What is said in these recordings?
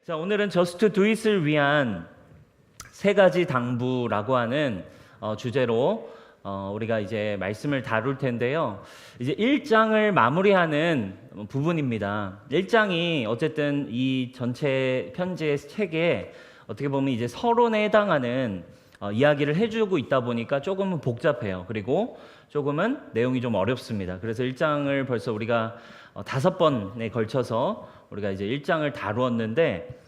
자, 오늘은 Just Do It을 위한 세 가지 당부라고 하는 주제로 우리가 이제 말씀을 다룰 텐데요. 이제 1장을 마무리하는 부분입니다. 1장이 어쨌든 이 전체 편지의 책에 어떻게 보면 이제 서론에 해당하는 이야기를 해주고 있다 보니까 조금은 복잡해요. 그리고 조금은 내용이 좀 어렵습니다. 그래서 1장을 벌써 우리가 5번에 걸쳐서 우리가 이제 1장을 다루었는데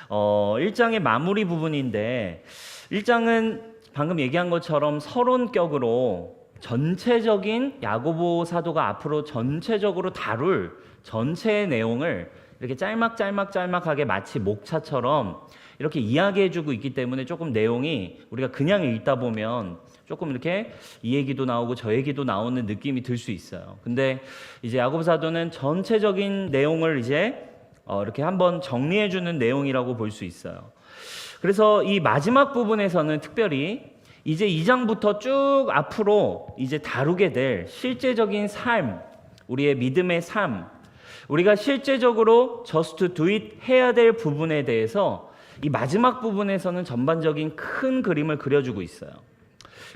1장의 마무리 부분인데 1장은 방금 얘기한 것처럼 서론격으로 전체적인 야고보 사도가 앞으로 전체적으로 다룰 전체의 내용을 이렇게 짤막하게 마치 목차처럼 이렇게 이야기해주고 있기 때문에 조금 내용이 우리가 그냥 읽다 보면 조금 이렇게 이 얘기도 나오고 저 얘기도 나오는 느낌이 들 수 있어요. 근데 이제 야고보 사도는 전체적인 내용을 이제 이렇게 한번 정리해주는 내용이라고 볼 수 있어요. 그래서 이 마지막 부분에서는 특별히 이제 2장부터 쭉 앞으로 이제 다루게 될 실제적인 삶, 우리의 믿음의 삶, 우리가 실제적으로 just do it 해야 될 부분에 대해서 이 마지막 부분에서는 전반적인 큰 그림을 그려주고 있어요.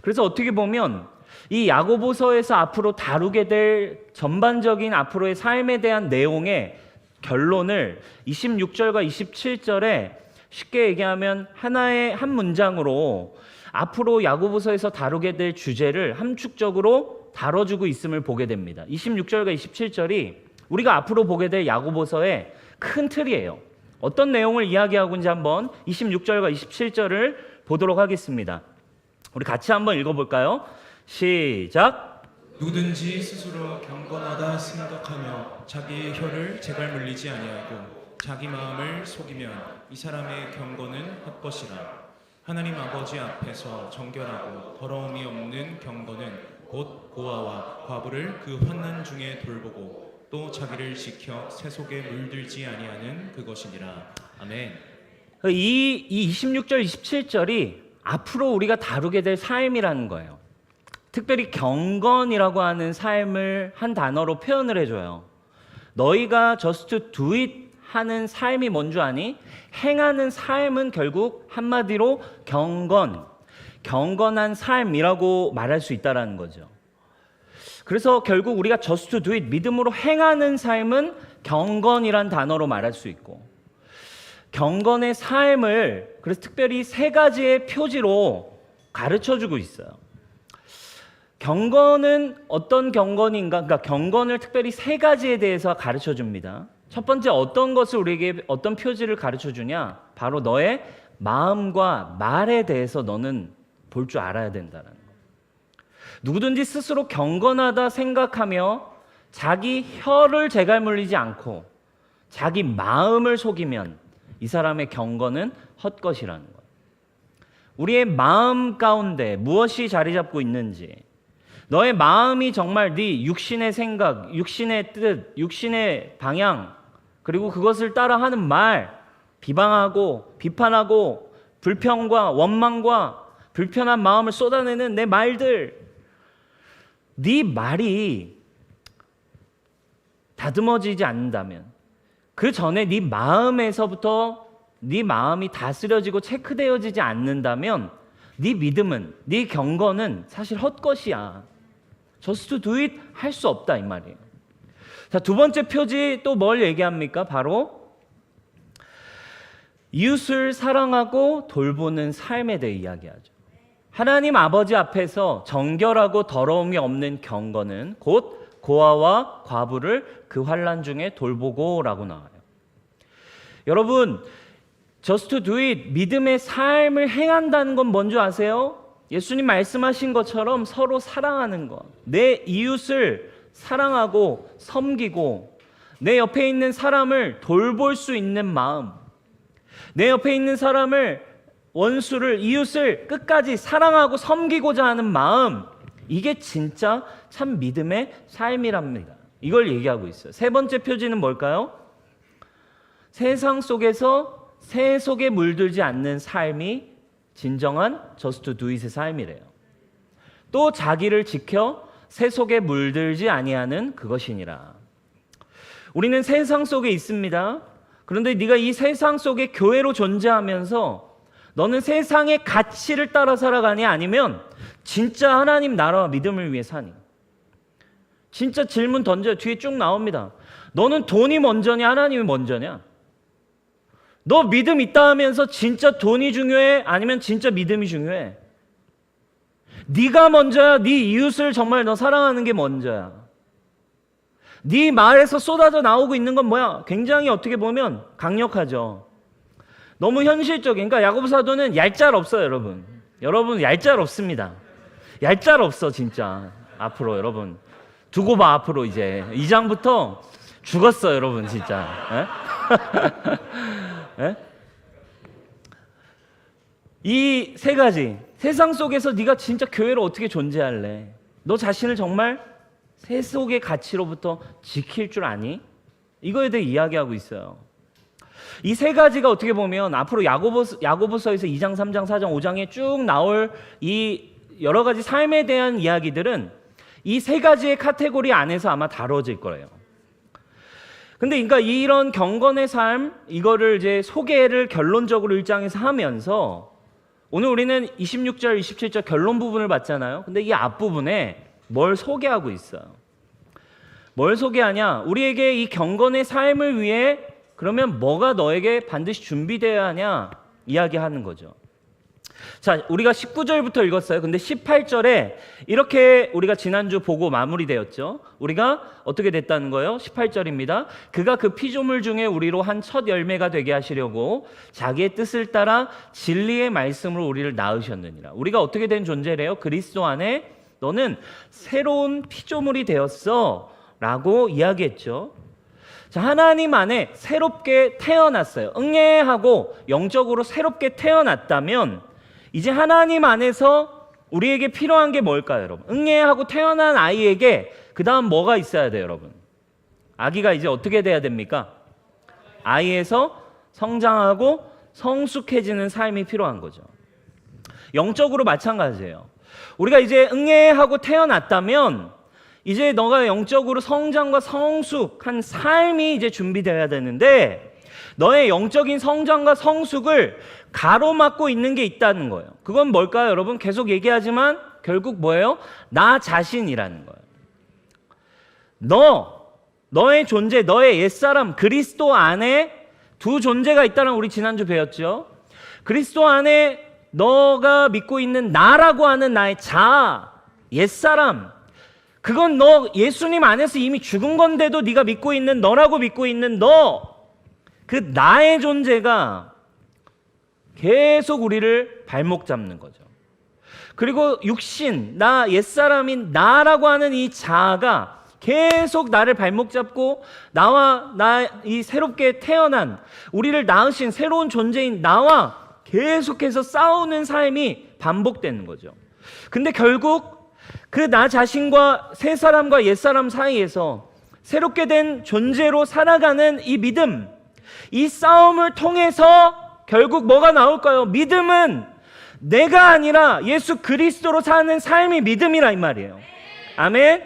그래서 어떻게 보면 이 야고보서에서 앞으로 다루게 될 전반적인 앞으로의 삶에 대한 내용의 결론을 26절과 27절에 쉽게 얘기하면 하나의 한 문장으로 앞으로 야고보서에서 다루게 될 주제를 함축적으로 다뤄주고 있음을 보게 됩니다. 26절과 27절이 우리가 앞으로 보게 될 야고보서의 큰 틀이에요. 어떤 내용을 이야기하고 있는지 한번 26절과 27절을 보도록 하겠습니다. 우리 같이 한번 읽어볼까요? 시작! 누구든지 스스로 경건하다 생각하며 자기의 혀를 제갈 물리지 아니하고 자기 마음을 속이면 이 사람의 경건은 헛것이라. 하나님 아버지 앞에서 정결하고 더러움이 없는 경건은 곧 고아와 과부를 그 환난 중에 돌보고 또 자기를 지켜 세속에 물들지 아니하는 그것이니라. 아멘. 이 26절, 27절이 앞으로 우리가 다루게 될 삶이라는 거예요. 특별히 경건이라고 하는 삶을 한 단어로 표현을 해줘요. 너희가 just do it 하는 삶이 뭔 줄 아니? 행하는 삶은 결국 한마디로 경건한 삶이라고 말할 수 있다는 거죠. 그래서 결국 우리가 just do it, 믿음으로 행하는 삶은 경건이란 단어로 말할 수 있고, 경건의 삶을 그래서 특별히 세 가지의 표지로 가르쳐주고 있어요. 경건은 어떤 경건인가? 그러니까 경건을 특별히 세 가지에 대해서 가르쳐줍니다. 첫 번째, 어떤 것을 우리에게 어떤 표지를 가르쳐주냐? 바로 너의 마음과 말에 대해서 너는 볼 줄 알아야 된다는 거. 누구든지 스스로 경건하다 생각하며 자기 혀를 제갈 물리지 않고 자기 마음을 속이면 이 사람의 경건은 헛것이라는 거예요. 우리의 마음 가운데 무엇이 자리 잡고 있는지, 너의 마음이 정말 네 육신의 생각, 육신의 뜻, 육신의 방향, 그리고 그것을 따라하는 말, 비방하고 비판하고 불평과 원망과 불편한 마음을 쏟아내는 내 말들, 네 말이 다듬어지지 않는다면, 그 전에 네 마음에서부터 네 마음이 다스려지고 체크되어지지 않는다면 네 믿음은, 네 경건은 사실 헛것이야. just do it 할 수 없다 이 말이에요. 자, 두 번째 표지 또 뭘 얘기합니까? 바로 이웃을 사랑하고 돌보는 삶에 대해 이야기하죠. 하나님 아버지 앞에서 정결하고 더러움이 없는 경건은 곧 고아와 과부를 그 환난 중에 돌보고라고 나와요. 여러분, just do it, 믿음의 삶을 행한다는 건 뭔지 아세요? 예수님 말씀하신 것처럼 서로 사랑하는 것, 내 이웃을 사랑하고 섬기고 내 옆에 있는 사람을 돌볼 수 있는 마음, 내 옆에 있는 사람을, 원수를, 이웃을 끝까지 사랑하고 섬기고자 하는 마음, 이게 진짜 참 믿음의 삶이랍니다. 이걸 얘기하고 있어요. 세 번째 표지는 뭘까요? 세상 속에서 새 속에 물들지 않는 삶이 진정한 just do it의 삶이래요. 또 자기를 지켜 새 속에 물들지 아니하는 그것이니라. 우리는 세상 속에 있습니다. 그런데 네가 이 세상 속에 교회로 존재하면서 너는 세상의 가치를 따라 살아가니 아니면 진짜 하나님 나라와 믿음을 위해 사니? 진짜 질문 던져요. 뒤에 쭉 나옵니다. 너는 돈이 먼저냐 하나님이 먼저냐? 너 믿음 있다 하면서 진짜 돈이 중요해? 아니면 진짜 믿음이 중요해? 네가 먼저야? 네 이웃을 정말 너 사랑하는 게 먼저야? 네 말에서 쏟아져 나오고 있는 건 뭐야? 굉장히 어떻게 보면 강력하죠. 너무 현실적인. 그러니까 야고보 사도는 얄짤 없어요, 여러분. 여러분 얄짤 없습니다. 얄짤 없어 진짜. 앞으로 여러분 두고 봐. 앞으로 이제 2장부터 죽었어 여러분 진짜. 에? 이 세 가지 세상 속에서 네가 진짜 교회로 어떻게 존재할래? 너 자신을 정말 세속의 가치로부터 지킬 줄 아니? 이거에 대해 이야기하고 있어요. 이 세 가지가 어떻게 보면 앞으로 야고보서에서 2장, 3장, 4장, 5장에 쭉 나올 이 여러 가지 삶에 대한 이야기들은 이 세 가지의 카테고리 안에서 아마 다뤄질 거예요. 근데 그러니까 이런 경건의 삶 이거를 이제 소개를 결론적으로 1장에서 하면서 오늘 우리는 26절, 27절 결론 부분을 봤잖아요. 근데 이 앞부분에 뭘 소개하고 있어요? 뭘 소개하냐? 우리에게 이 경건의 삶을 위해 그러면 뭐가 너에게 반드시 준비되어야 하냐? 이야기하는 거죠. 자, 우리가 19절부터 읽었어요. 근데 18절에 이렇게 우리가 지난주 보고 마무리되었죠. 우리가 어떻게 됐다는 거예요? 18절입니다. 그가 그 피조물 중에 우리로 한 첫 열매가 되게 하시려고 자기의 뜻을 따라 진리의 말씀으로 우리를 낳으셨느니라. 우리가 어떻게 된 존재래요? 그리스도 안에 너는 새로운 피조물이 되었어 라고 이야기했죠. 자, 하나님 안에 새롭게 태어났어요. 응애하고 영적으로 새롭게 태어났다면 이제 하나님 안에서 우리에게 필요한 게 뭘까요, 여러분? 응애하고 태어난 아이에게 그 다음 뭐가 있어야 돼요, 여러분? 아기가 이제 어떻게 돼야 됩니까? 아이에서 성장하고 성숙해지는 삶이 필요한 거죠. 영적으로 마찬가지예요. 우리가 이제 응애하고 태어났다면 이제 너가 영적으로 성장과 성숙한 삶이 이제 준비되어야 되는데 너의 영적인 성장과 성숙을 가로막고 있는 게 있다는 거예요. 그건 뭘까요, 여러분? 계속 얘기하지만 결국 뭐예요? 나 자신이라는 거예요. 너의 존재, 너의 옛사람, 그리스도 안에 두 존재가 있다는 우리 지난주 배웠죠. 그리스도 안에 너가 믿고 있는 나라고 하는 나의 자아, 옛사람, 그건 너 예수님 안에서 이미 죽은 건데도 네가 믿고 있는 너라고 믿고 있는 너, 그 나의 존재가 계속 우리를 발목 잡는 거죠. 그리고 육신, 나 옛사람인 나라고 하는 이 자아가 계속 나를 발목 잡고 나와 나 이 새롭게 태어난 우리를 낳으신 새로운 존재인 나와 계속해서 싸우는 삶이 반복되는 거죠. 근데 결국 그 나 자신과 새 사람과 옛 사람 사이에서 새롭게 된 존재로 살아가는 이 믿음, 이 싸움을 통해서 결국 뭐가 나올까요? 믿음은 내가 아니라 예수 그리스도로 사는 삶이 믿음이라 이 말이에요. 아멘.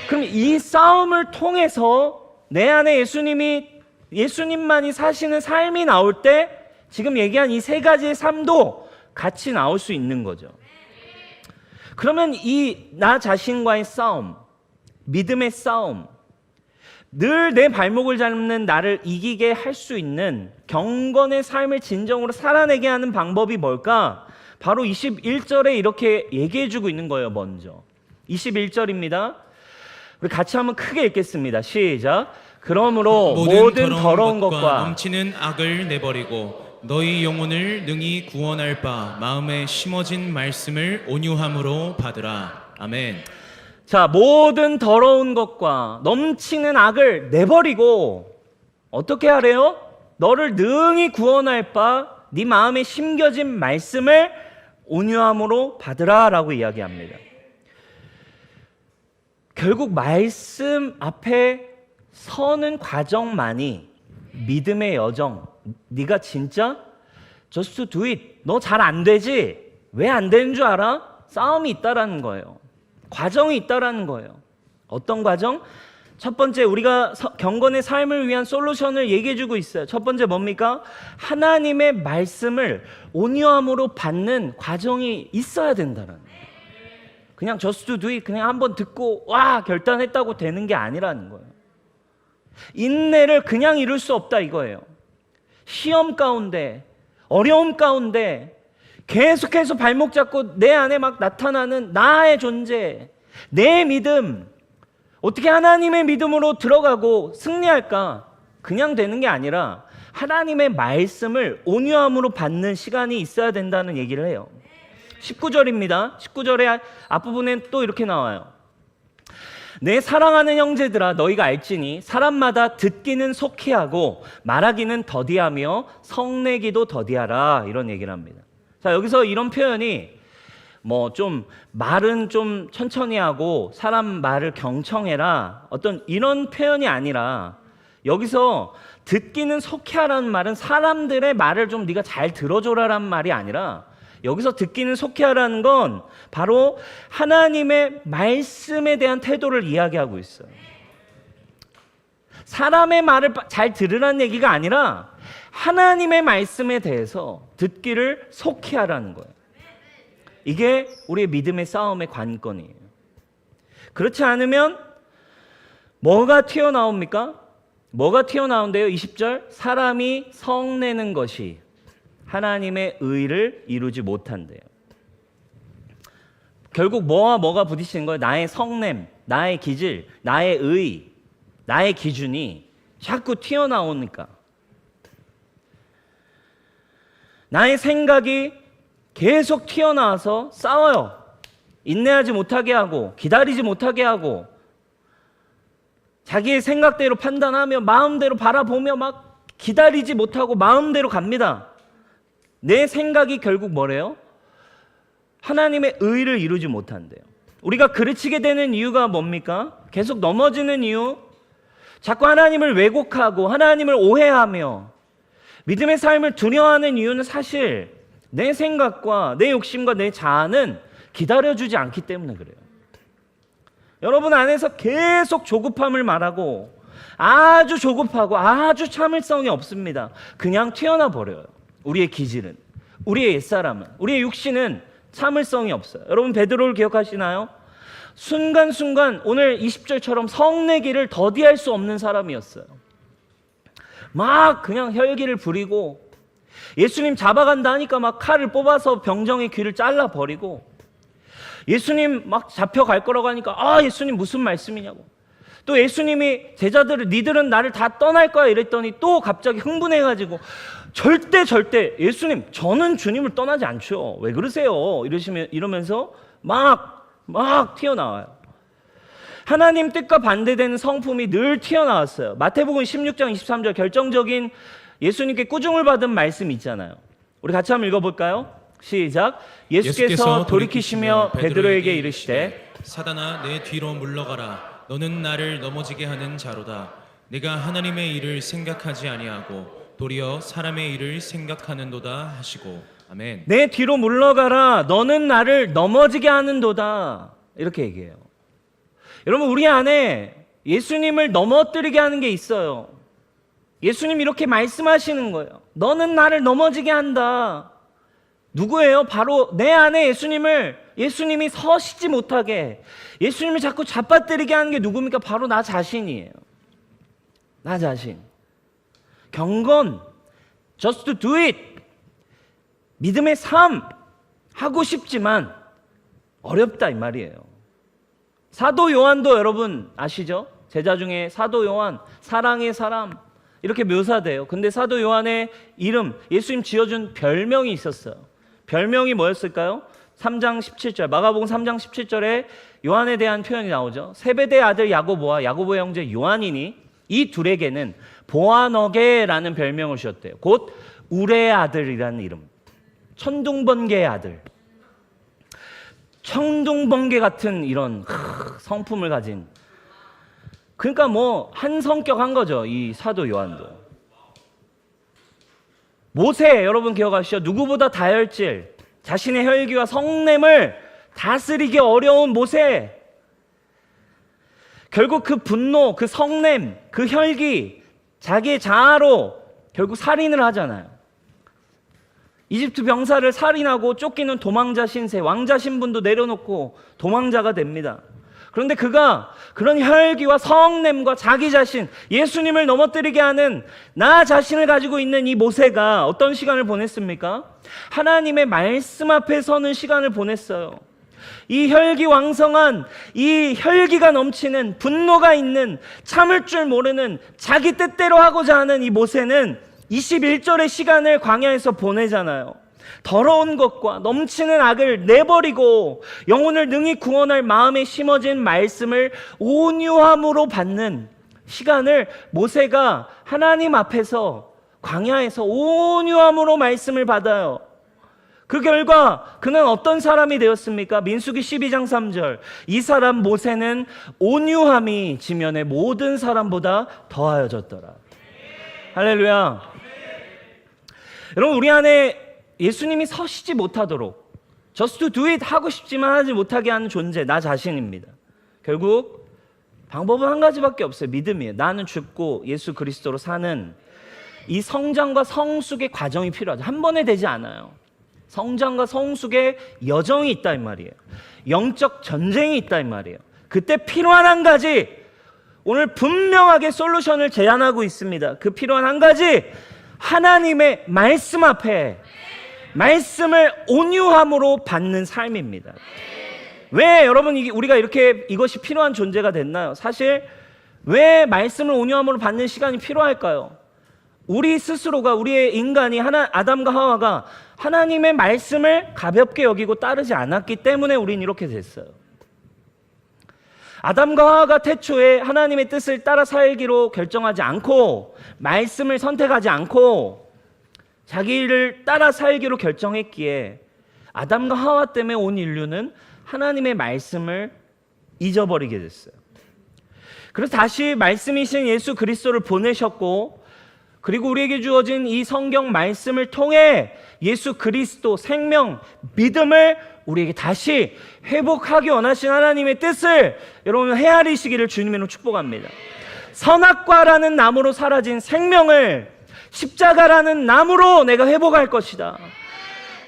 그럼 이 싸움을 통해서 내 안에 예수님만이 사시는 삶이 나올 때 지금 얘기한 이 세 가지의 삶도 같이 나올 수 있는 거죠. 그러면 이 나 자신과의 싸움, 믿음의 싸움, 늘 내 발목을 잡는 나를 이기게 할 수 있는 경건의 삶을 진정으로 살아내게 하는 방법이 뭘까? 바로 21절에 이렇게 얘기해주고 있는 거예요. 먼저 21절입니다. 우리 같이 한번 크게 읽겠습니다. 시작. 그러므로 모든 더러운 것과 넘치는 악을 내버리고 너희 영혼을 능히 구원할 바 마음에 심어진 말씀을 온유함으로 받으라. 아멘. 자, 모든 더러운 것과 넘치는 악을 내버리고 어떻게 하래요? 너를 능히 구원할 바 네 마음에 심겨진 말씀을 온유함으로 받으라 라고 이야기합니다. 결국 말씀 앞에 서는 과정만이 믿음의 여정, 네가 진짜 just do it, 너 잘 안 되지? 왜 안 되는 줄 알아? 싸움이 있다라는 거예요. 과정이 있다라는 거예요. 어떤 과정? 첫 번째, 우리가 경건의 삶을 위한 솔루션을 얘기해주고 있어요. 첫 번째 뭡니까? 하나님의 말씀을 온유함으로 받는 과정이 있어야 된다는 거예요. 그냥 just do it, 그냥 한번 듣고 와 결단했다고 되는 게 아니라는 거예요. 인내를 그냥 이룰 수 없다 이거예요. 시험 가운데, 어려움 가운데 계속해서 발목 잡고 내 안에 막 나타나는 나의 존재, 내 믿음, 어떻게 하나님의 믿음으로 들어가고 승리할까? 그냥 되는 게 아니라 하나님의 말씀을 온유함으로 받는 시간이 있어야 된다는 얘기를 해요. 19절입니다. 19절의 앞부분엔 또 이렇게 나와요. 내 사랑하는 형제들아, 너희가 알지니 사람마다 듣기는 속히 하고 말하기는 더디하며 성내기도 더디하라, 이런 얘기를 합니다. 자, 여기서 이런 표현이 뭐 좀 말은 좀 천천히 하고 사람 말을 경청해라, 어떤 이런 표현이 아니라, 여기서 듣기는 속히 하라는 말은 사람들의 말을 좀 네가 잘 들어줘라라는 말이 아니라, 여기서 듣기는 속히 하라는 건 바로 하나님의 말씀에 대한 태도를 이야기하고 있어요. 사람의 말을 잘 들으라는 얘기가 아니라 하나님의 말씀에 대해서 듣기를 속히 하라는 거예요. 이게 우리의 믿음의 싸움의 관건이에요. 그렇지 않으면 뭐가 튀어나옵니까? 뭐가 튀어나온대요? 20절, 사람이 성내는 것이 하나님의 의를 이루지 못한대요. 결국 뭐와 뭐가 부딪히는 거예요? 나의 성냄, 나의 기질, 나의 의, 나의 기준이 자꾸 튀어나오니까, 나의 생각이 계속 튀어나와서 싸워요. 인내하지 못하게 하고 기다리지 못하게 하고 자기의 생각대로 판단하며 마음대로 바라보며 막 기다리지 못하고 마음대로 갑니다. 내 생각이 결국 뭐래요? 하나님의 의를 이루지 못한대요. 우리가 그르치게 되는 이유가 뭡니까? 계속 넘어지는 이유, 자꾸 하나님을 왜곡하고 하나님을 오해하며 믿음의 삶을 두려워하는 이유는 사실 내 생각과 내 욕심과 내 자아는 기다려주지 않기 때문에 그래요. 여러분 안에서 계속 조급함을 말하고 아주 조급하고 아주 참을성이 없습니다. 그냥 튀어나 버려요. 우리의 기질은, 우리의 옛사람은, 우리의 육신은 참을성이 없어요. 여러분 베드로를 기억하시나요? 순간순간 오늘 20절처럼 성내기를 더디할 수 없는 사람이었어요. 막 그냥 혈기를 부리고 예수님 잡아간다 하니까 막 칼을 뽑아서 병정의 귀를 잘라버리고, 예수님 막 잡혀갈 거라고 하니까 아 예수님 무슨 말씀이냐고, 또 예수님이 제자들을 니들은 나를 다 떠날 거야 이랬더니 또 갑자기 흥분해가지고 절대 예수님 저는 주님을 떠나지 않죠, 왜 그러세요 이러면서 막 튀어나와요. 하나님 뜻과 반대되는 성품이 늘 튀어나왔어요. 마태복음 16장 23절 결정적인 예수님께 꾸중을 받은 말씀이 있잖아요. 우리 같이 한번 읽어볼까요? 시작. 예수께서 돌이키시며 베드로에게 이르시되 사단아 내 뒤로 물러가라, 너는 나를 넘어지게 하는 자로다. 내가 하나님의 일을 생각하지 아니하고 도리어 사람의 일을 생각하는도다 하시고. 아멘. 내 뒤로 물러가라, 너는 나를 넘어지게 하는도다, 이렇게 얘기해요. 여러분 우리 안에 예수님을 넘어뜨리게 하는 게 있어요. 예수님 이렇게 말씀하시는 거예요. 너는 나를 넘어지게 한다. 누구예요? 바로 내 안에 예수님이 서시지 못하게, 예수님을 자꾸 잡아뜨리게 하는 게 누굽니까? 바로 나 자신이에요. 나 자신. 경건, just do it, 믿음의 삶 하고 싶지만 어렵다 이 말이에요. 사도 요한도 여러분 아시죠? 제자 중에 사도 요한, 사랑의 사람 이렇게 묘사돼요. 근데 사도 요한의 이름, 예수님 지어준 별명이 있었어요. 별명이 뭐였을까요? 3장 17절, 마가복음 3장 17절에 요한에 대한 표현이 나오죠. 세베대의 아들 야고보와 야고보의 형제 요한이니 이 둘에게는 보아너게라는 별명을 주었대요. 곧 우레의 아들이라는 이름, 천둥번개의 아들, 천둥번개 같은 이런 성품을 가진, 그러니까 뭐 한 성격 한 거죠, 이 사도 요한도. 모세 여러분 기억하시죠? 누구보다 다혈질, 자신의 혈기와 성냄을 다스리기 어려운 모세. 결국 그 분노, 그 성냄, 그 혈기, 자기의 자아로 결국 살인을 하잖아요. 이집트 병사를 살인하고 쫓기는 도망자 신세, 왕자 신분도 내려놓고 도망자가 됩니다. 그런데 그가 그런 혈기와 성냄과 자기 자신, 예수님을 넘어뜨리게 하는 나 자신을 가지고 있는 이 모세가 어떤 시간을 보냈습니까? 하나님의 말씀 앞에 서는 시간을 보냈어요. 이 혈기왕성한, 이 혈기가 넘치는, 분노가 있는, 참을 줄 모르는, 자기 뜻대로 하고자 하는 이 모세는 21절의 시간을 광야에서 보내잖아요. 더러운 것과 넘치는 악을 내버리고 영혼을 능히 구원할 마음에 심어진 말씀을 온유함으로 받는 시간을 모세가 하나님 앞에서 광야에서 온유함으로 말씀을 받아요. 그 결과 그는 어떤 사람이 되었습니까? 민수기 12장 3절, 이 사람 모세는 온유함이 지면의 모든 사람보다 더하여졌더라. 할렐루야. 여러분, 우리 안에 예수님이 서시지 못하도록 just to do it 하고 싶지만 하지 못하게 하는 존재, 나 자신입니다. 결국 방법은 한 가지밖에 없어요. 믿음이에요. 나는 죽고 예수 그리스도로 사는 이 성장과 성숙의 과정이 필요하죠. 한 번에 되지 않아요. 성장과 성숙의 여정이 있다 이 말이에요. 영적 전쟁이 있다 이 말이에요. 그때 필요한 한 가지, 오늘 분명하게 솔루션을 제안하고 있습니다. 그 필요한 한 가지, 하나님의 말씀 앞에 말씀을 온유함으로 받는 삶입니다. 왜 여러분 우리가 이렇게 이것이 필요한 존재가 됐나요? 사실 왜 말씀을 온유함으로 받는 시간이 필요할까요? 우리 스스로가, 우리의 인간이, 아담과 하와가 하나님의 말씀을 가볍게 여기고 따르지 않았기 때문에 우린 이렇게 됐어요. 아담과 하와가 태초에 하나님의 뜻을 따라 살기로 결정하지 않고, 말씀을 선택하지 않고 자기를 따라 살기로 결정했기에 아담과 하와 때문에 온 인류는 하나님의 말씀을 잊어버리게 됐어요. 그래서 다시 말씀이신 예수 그리스도를 보내셨고, 그리고 우리에게 주어진 이 성경 말씀을 통해 예수 그리스도 생명, 믿음을 우리에게 다시 회복하기 원하신 하나님의 뜻을 여러분 헤아리시기를 주님으로 축복합니다. 선악과라는 나무로 사라진 생명을 십자가라는 나무로 내가 회복할 것이다.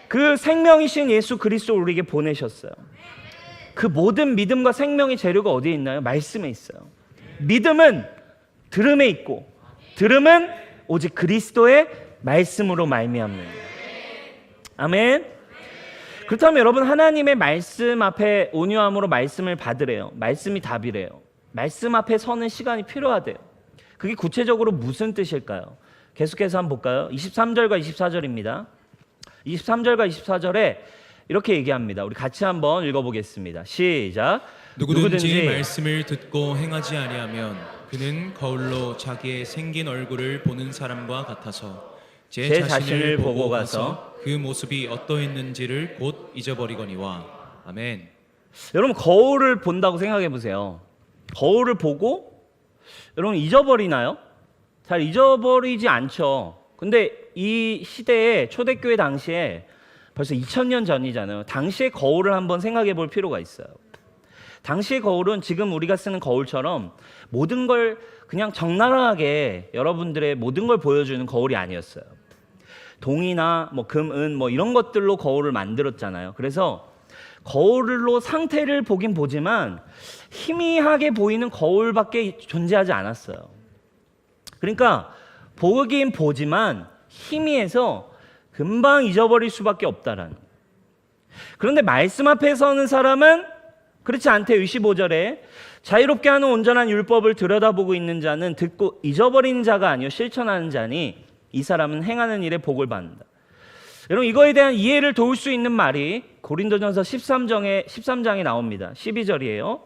그 생명이신 예수 그리스도를 우리에게 보내셨어요. 그 모든 믿음과 생명의 재료가 어디에 있나요? 말씀에 있어요. 믿음은 들음에 있고, 들음은 오직 그리스도의 말씀으로 말미암는. 아멘. 그렇다면 여러분, 하나님의 말씀 앞에 온유함으로 말씀을 받으래요. 말씀이 답이래요. 말씀 앞에 서는 시간이 필요하대요. 그게 구체적으로 무슨 뜻일까요? 계속해서 한번 볼까요? 23절과 24절입니다. 23절과 24절에 이렇게 얘기합니다. 우리 같이 한번 읽어보겠습니다. 시작. 누구든지 말씀을 듣고 행하지 아니하면 그는 거울로 자기의 생긴 얼굴을 보는 사람과 같아서 제 자신을 보고 가서 그 모습이 어떠했는지를 곧 잊어버리거니와. 아멘. 여러분, 거울을 본다고 생각해 보세요. 거울을 보고 여러분 잊어버리나요? 잘 잊어버리지 않죠. 근데 이 시대에, 초대교회 당시에 벌써 2000년 전이잖아요. 당시의 거울을 한번 생각해 볼 필요가 있어요. 당시의 거울은 지금 우리가 쓰는 거울처럼 모든 걸 그냥 적나라하게 여러분들의 모든 걸 보여주는 거울이 아니었어요. 동이나 금, 은 이런 것들로 거울을 만들었잖아요. 그래서 거울로 상태를 보긴 보지만 희미하게 보이는 거울밖에 존재하지 않았어요. 그러니까 보긴 보지만 희미해서 금방 잊어버릴 수밖에 없다라는. 그런데 말씀 앞에 서는 사람은 그렇지 않대요. 25절에 자유롭게 하는 온전한 율법을 들여다보고 있는 자는 듣고 잊어버리는 자가 아니요 실천하는 자니 이 사람은 행하는 일에 복을 받는다. 여러분, 이거에 대한 이해를 도울 수 있는 말이 고린도전서 13장에 나옵니다. 12절이에요.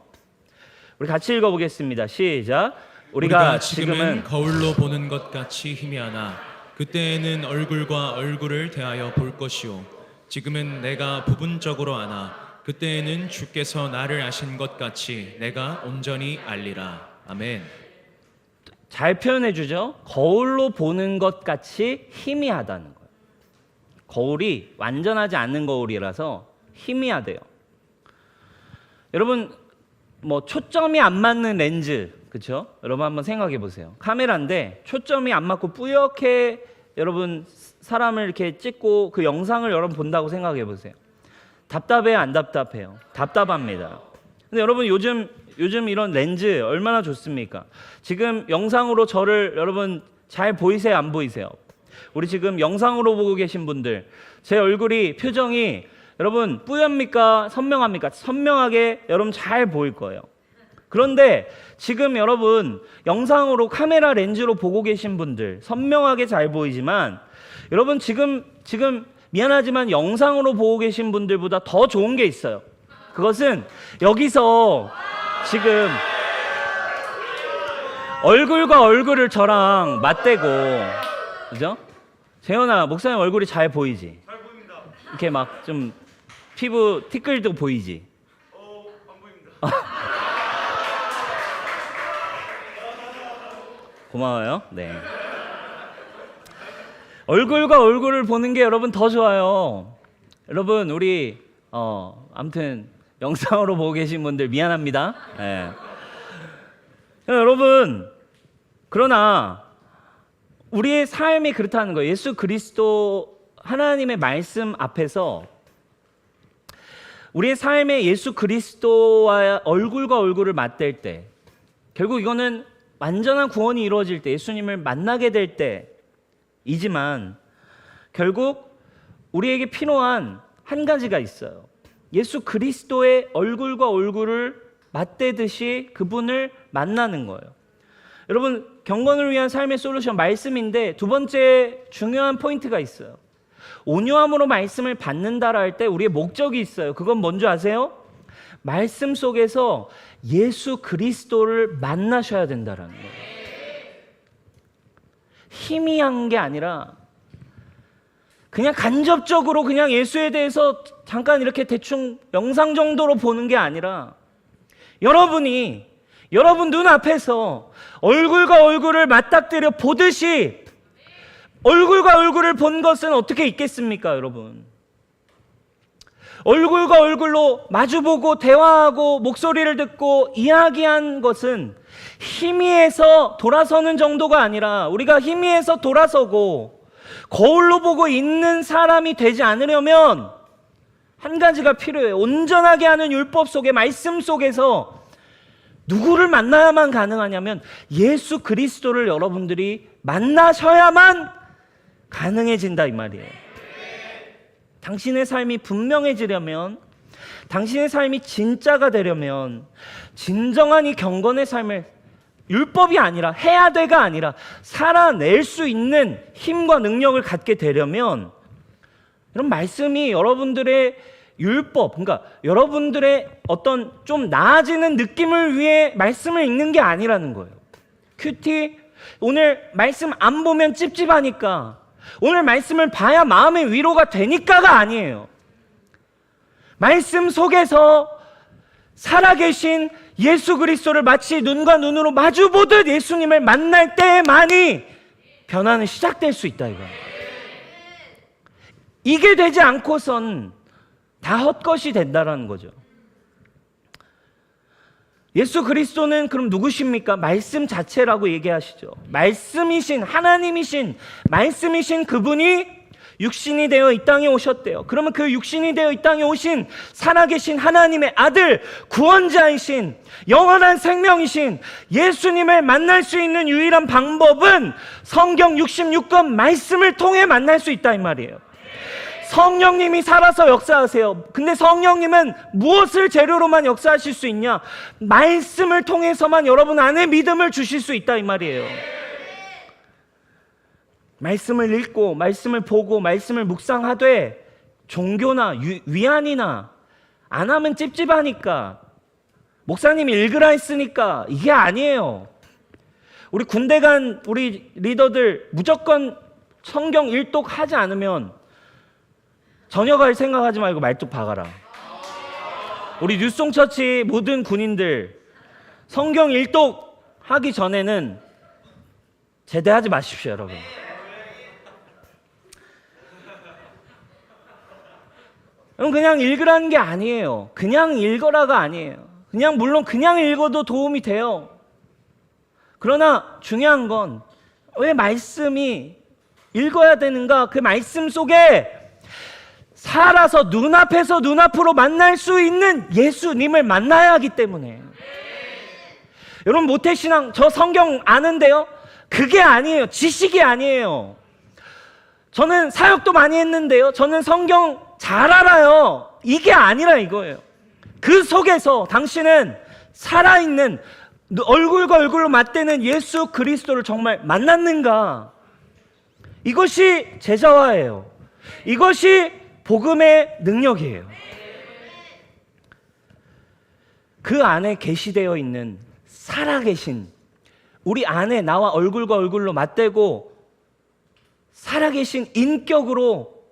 우리 같이 읽어보겠습니다. 시작. 우리가 지금은 거울로 보는 것 같이 희미하나 그때에는 얼굴과 얼굴을 대하여 볼 것이요 지금은 내가 부분적으로 아나 그때에는 주께서 나를 아신 것 같이 내가 온전히 알리라. 아멘. 잘 표현해 주죠. 거울로 보는 것 같이 희미하다는 거예요. 거울이 완전하지 않는 거울이라서 희미하대요. 여러분, 뭐 초점이 안 맞는 렌즈, 그렇죠? 여러분 한번 생각해 보세요. 카메라인데 초점이 안 맞고 뿌옇게 여러분 사람을 이렇게 찍고 그 영상을 여러분 본다고 생각해 보세요. 답답해요, 안 답답해요? 답답합니다. 근데 여러분 요즘 이런 렌즈 얼마나 좋습니까? 지금 영상으로 저를 여러분 잘 보이세요, 안 보이세요? 우리 지금 영상으로 보고 계신 분들, 제 얼굴이 표정이 여러분 뿌엽니까? 선명합니까? 선명하게 여러분 잘 보일 거예요. 그런데 지금 여러분 영상으로 카메라 렌즈로 보고 계신 분들 선명하게 잘 보이지만 여러분 지금 미안하지만 영상으로 보고 계신 분들보다 더 좋은 게 있어요. 그것은 여기서 지금 얼굴과 얼굴을 저랑 맞대고, 그죠? 재현아, 목사님 얼굴이 잘 보이지? 잘 보입니다. 이렇게 막 좀 피부 티끌도 보이지? 안 보입니다. 고마워요. 네. 얼굴과 얼굴을 보는 게 여러분 더 좋아요. 여러분 우리 아무튼 영상으로 보고 계신 분들 미안합니다. 네. 여러분 그러나 우리의 삶이 그렇다는 거예요. 예수 그리스도 하나님의 말씀 앞에서 우리의 삶에 예수 그리스도와 얼굴과 얼굴을 맞댈 때 결국 이거는 완전한 구원이 이루어질 때 예수님을 만나게 될 때이지만 결국 우리에게 필요한 한 가지가 있어요. 예수 그리스도의 얼굴과 얼굴을 맞대듯이 그분을 만나는 거예요. 여러분 경건을 위한 삶의 솔루션 말씀인데 두 번째 중요한 포인트가 있어요. 온유함으로 말씀을 받는다라 할 때 우리의 목적이 있어요. 그건 뭔지 아세요? 말씀 속에서 예수 그리스도를 만나셔야 된다라는 거예요. 희미한 게 아니라 그냥 간접적으로 그냥 예수에 대해서 잠깐 이렇게 대충 영상 정도로 보는 게 아니라 여러분 눈앞에서 얼굴과 얼굴을 맞닥뜨려 보듯이 얼굴과 얼굴을 본 것은 어떻게 있겠습니까, 여러분? 얼굴과 얼굴로 마주보고 대화하고 목소리를 듣고 이야기한 것은 희미해서 돌아서는 정도가 아니라 우리가 희미해서 돌아서고 거울로 보고 있는 사람이 되지 않으려면 한 가지가 필요해요. 온전하게 하는 율법 속에 말씀 속에서 누구를 만나야만 가능하냐면 예수 그리스도를 여러분들이 만나셔야만 가능해진다 이 말이에요. 당신의 삶이 분명해지려면 당신의 삶이 진짜가 되려면 진정한 이 경건의 삶을 율법이 아니라 해야 돼가 아니라 살아낼 수 있는 힘과 능력을 갖게 되려면 이런 말씀이 여러분들의 율법, 그러니까 여러분들의 어떤 좀 나아지는 느낌을 위해 말씀을 읽는 게 아니라는 거예요. 큐티, 오늘 말씀 안 보면 찝찝하니까 오늘 말씀을 봐야 마음의 위로가 되니까가 아니에요. 말씀 속에서 살아계신 예수 그리스도를 마치 눈과 눈으로 마주보듯 예수님을 만날 때만이 변화는 시작될 수 있다 이거예요. 이게 되지 않고선 다 헛것이 된다라는 거죠. 예수 그리스도는 그럼 누구십니까? 말씀 자체라고 얘기하시죠. 말씀이신 하나님이신 말씀이신 그분이 육신이 되어 이 땅에 오셨대요. 그러면 그 육신이 되어 이 땅에 오신 살아계신 하나님의 아들 구원자이신 영원한 생명이신 예수님을 만날 수 있는 유일한 방법은 성경 66권 말씀을 통해 만날 수 있다 이 말이에요. 성령님이 살아서 역사하세요. 근데 성령님은 무엇을 재료로만 역사하실 수 있냐? 말씀을 통해서만 여러분 안에 믿음을 주실 수 있다 이 말이에요. 말씀을 읽고 말씀을 보고 말씀을 묵상하되 종교나 위안이나 안 하면 찝찝하니까 목사님이 읽으라 했으니까 이게 아니에요. 우리 군대 간 우리 리더들 무조건 성경 일독 하지 않으면 전역할 생각하지 말고 말뚝 박아라. 우리 뉴송처치 모든 군인들 성경 일독 하기 전에는 제대하지 마십시오 여러분. 그냥 읽으라는 게 아니에요. 그냥 읽어라가 아니에요. 물론 그냥 읽어도 도움이 돼요. 그러나 중요한 건 왜 말씀이 읽어야 되는가? 그 말씀 속에 살아서 눈앞으로 만날 수 있는 예수님을 만나야 하기 때문에. 여러분, 모태신앙 저 성경 아는데요? 그게 아니에요. 지식이 아니에요. 저는 사역도 많이 했는데요, 저는 성경 잘 알아요. 이게 아니라 이거예요. 그 속에서 당신은 살아있는, 얼굴과 얼굴로 맞대는 예수 그리스도를 정말 만났는가? 이것이 제자화예요. 이것이 복음의 능력이에요. 그 안에 계시되어 있는, 살아계신, 우리 안에 나와 얼굴과 얼굴로 맞대고 살아계신, 인격으로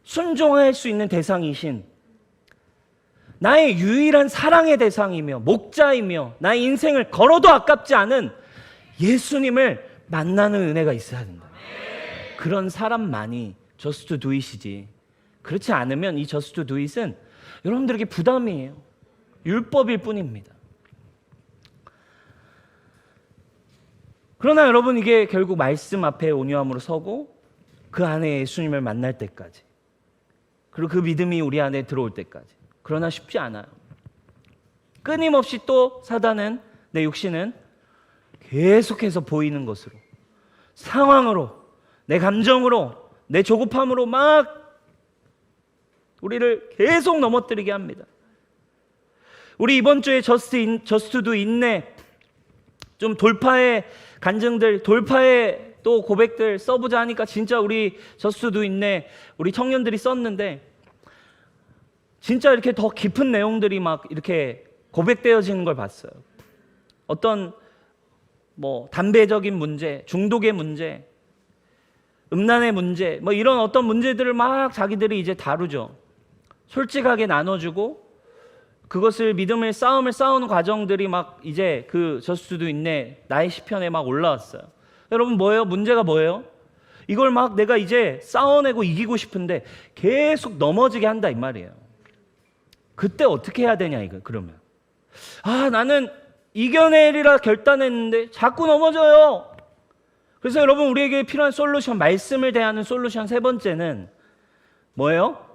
순종할 수 있는 대상이신, 나의 유일한 사랑의 대상이며 목자이며 나의 인생을 걸어도 아깝지 않은 예수님을 만나는 은혜가 있어야 된다. 그런 사람만이 저스트 두잇이지, 그렇지 않으면 이 저스트 두잇은 여러분들에게 부담이에요. 율법일 뿐입니다. 그러나 여러분, 이게 결국 말씀 앞에 온유함으로 서고 그 안에 예수님을 만날 때까지, 그리고 그 믿음이 우리 안에 들어올 때까지. 그러나 쉽지 않아요. 끊임없이 또 사단은, 내 육신은 계속해서 보이는 것으로, 상황으로, 내 감정으로, 내 조급함으로 막 우리를 계속 넘어뜨리게 합니다. 우리 이번 주에 저스트도 인내, 좀 돌파의 간증들, 돌파의 또 고백들 써보자 하니까 진짜 우리 저스트도 인내, 우리 청년들이 썼는데 진짜 이렇게 더 깊은 내용들이 막 이렇게 고백되어지는 걸 봤어요. 어떤 담배적인 문제, 중독의 문제, 음란의 문제, 이런 어떤 문제들을 막 자기들이 이제 다루죠. 솔직하게 나눠주고 그것을 믿음의 싸움을 싸우는 과정들이 막 이제 그 저스트도 있네, 나의 시편에 막 올라왔어요. 여러분, 뭐예요? 문제가 뭐예요? 이걸 막 내가 이제 싸워내고 이기고 싶은데 계속 넘어지게 한다 이 말이에요. 그때 어떻게 해야 되냐 이거. 그러면 나는 이겨내리라 결단했는데 자꾸 넘어져요. 그래서 여러분, 우리에게 필요한 솔루션, 말씀을 대하는 솔루션 세 번째는 뭐예요?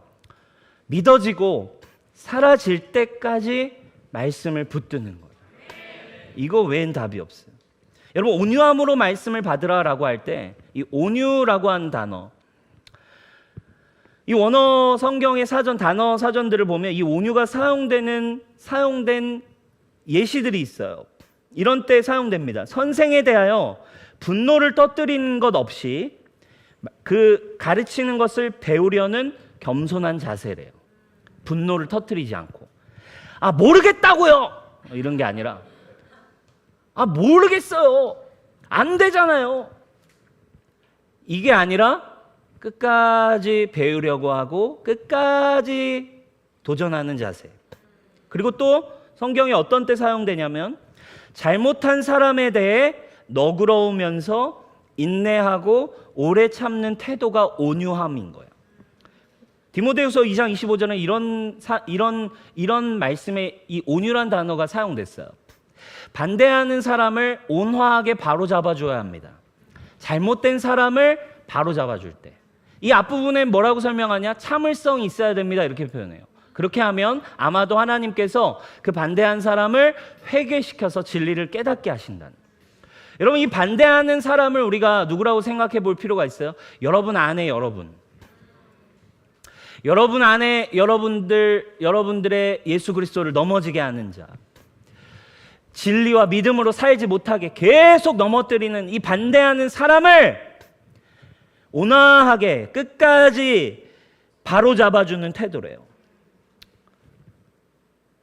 믿어지고 사라질 때까지 말씀을 붙드는 거예요. 이거 외엔 답이 없어요. 여러분, 온유함으로 말씀을 받으라라고 할 때 이 온유라고 하는 단어, 이 원어 성경의 단어 사전들을 보면 이 온유가 사용된 예시들이 있어요. 이런 때 사용됩니다. 선생에 대하여 분노를 터뜨리는 것 없이 그 가르치는 것을 배우려는 겸손한 자세래요. 분노를 터뜨리지 않고, 모르겠다고요 이런 게 아니라, 모르겠어요, 안 되잖아요, 이게 아니라 끝까지 배우려고 하고 끝까지 도전하는 자세. 그리고 또 성경이 어떤 때 사용되냐면 잘못한 사람에 대해 너그러우면서 인내하고 오래 참는 태도가 온유함인 거예요. 디모데후서 2장 25절에 이런 말씀에 이 온유란 단어가 사용됐어요. 반대하는 사람을 온화하게 바로잡아줘야 합니다. 잘못된 사람을 바로잡아줄 때. 이 앞부분에 뭐라고 설명하냐? 참을성이 있어야 됩니다, 이렇게 표현해요. 그렇게 하면 아마도 하나님께서 그 반대한 사람을 회개시켜서 진리를 깨닫게 하신다는. 여러분, 이 반대하는 사람을 우리가 누구라고 생각해 볼 필요가 있어요. 여러분 안에 여러분 안에 여러분들의 예수 그리스도를 넘어지게 하는 자, 진리와 믿음으로 살지 못하게 계속 넘어뜨리는 이 반대하는 사람을 온화하게 끝까지 바로잡아주는 태도래요.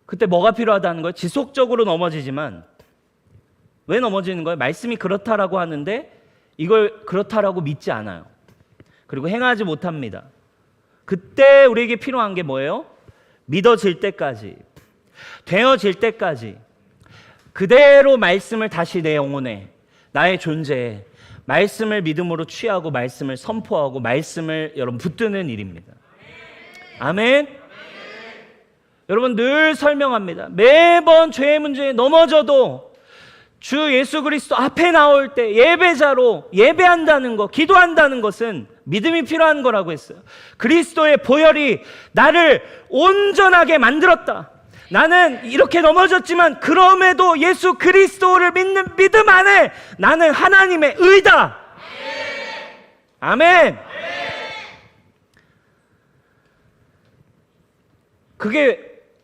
그때 뭐가 필요하다는 거예요? 지속적으로 넘어지지만, 왜 넘어지는 거예요? 말씀이 그렇다라고 하는데 이걸 그렇다라고 믿지 않아요. 그리고 행하지 못합니다. 그때 우리에게 필요한 게 뭐예요? 믿어질 때까지, 되어질 때까지 그대로 말씀을 다시 내 영혼에, 나의 존재에 말씀을 믿음으로 취하고 말씀을 선포하고 말씀을 여러분 붙드는 일입니다. 아멘. 여러분 늘 설명합니다. 매번 죄의 문제에 넘어져도 주 예수 그리스도 앞에 나올 때 예배자로 예배한다는 것, 기도한다는 것은 믿음이 필요한 거라고 했어요. 그리스도의 보혈이 나를 온전하게 만들었다. 나는 이렇게 넘어졌지만 그럼에도 예수 그리스도를 믿는 믿음 안에 나는 하나님의 의다. 아멘. 그게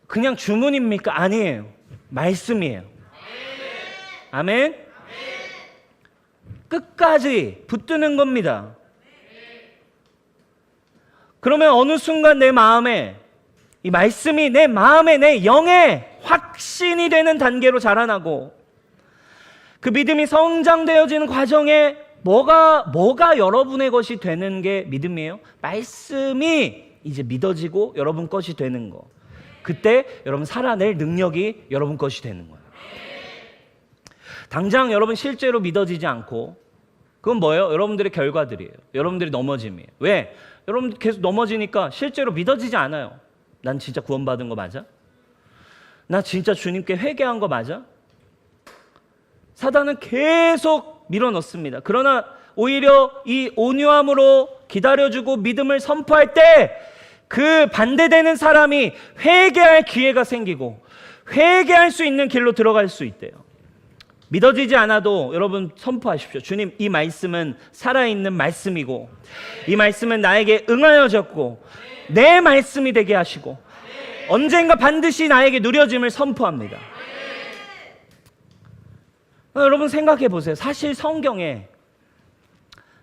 그냥 주문입니까? 아니에요. 말씀이에요. 아멘. 끝까지 붙드는 겁니다. 그러면 어느 순간 내 마음에 이 말씀이 내 마음에 내 영에 확신이 되는 단계로 자라나고 그 믿음이 성장되어지는 과정에 뭐가 여러분의 것이 되는 게 믿음이에요? 말씀이 이제 믿어지고 여러분 것이 되는 거. 그때 여러분 살아낼 능력이 여러분 것이 되는 거예요. 당장 여러분 실제로 믿어지지 않고 그건 뭐예요? 여러분들의 결과들이에요. 여러분들이 넘어짐이에요. 왜? 여러분 계속 넘어지니까 실제로 믿어지지 않아요. 난 진짜 구원받은 거 맞아? 나 진짜 주님께 회개한 거 맞아? 사단은 계속 밀어넣습니다. 그러나 오히려 이 온유함으로 기다려주고 믿음을 선포할 때 그 반대되는 사람이 회개할 기회가 생기고 회개할 수 있는 길로 들어갈 수 있대요. 믿어지지 않아도 여러분 선포하십시오. 주님, 이 말씀은 살아있는 말씀이고 이 말씀은 나에게 응하여졌고 내 말씀이 되게 하시고 언젠가 반드시 나에게 누려짐을 선포합니다. 여러분 생각해 보세요. 사실 성경에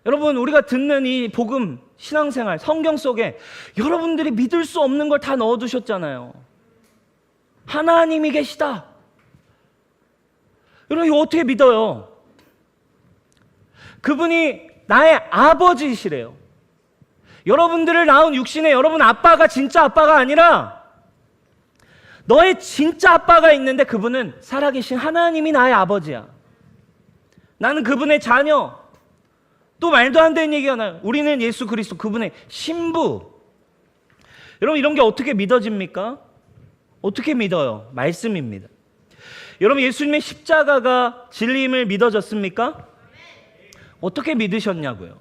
여러분 우리가 듣는 이 복음, 신앙생활, 성경 속에 여러분들이 믿을 수 없는 걸 다 넣어두셨잖아요. 하나님이 계시다. 여러분 이거 어떻게 믿어요? 그분이 나의 아버지이시래요. 여러분들을 낳은 육신의 여러분 아빠가 진짜 아빠가 아니라 너의 진짜 아빠가 있는데 그분은 살아계신 하나님이 나의 아버지야. 나는 그분의 자녀. 또 말도 안 되는 얘기가 나요. 우리는 예수 그리스도 그분의 신부. 여러분 이런 게 어떻게 믿어집니까? 어떻게 믿어요? 말씀입니다. 여러분 예수님의 십자가가 진리임을 믿어졌습니까? 어떻게 믿으셨냐고요?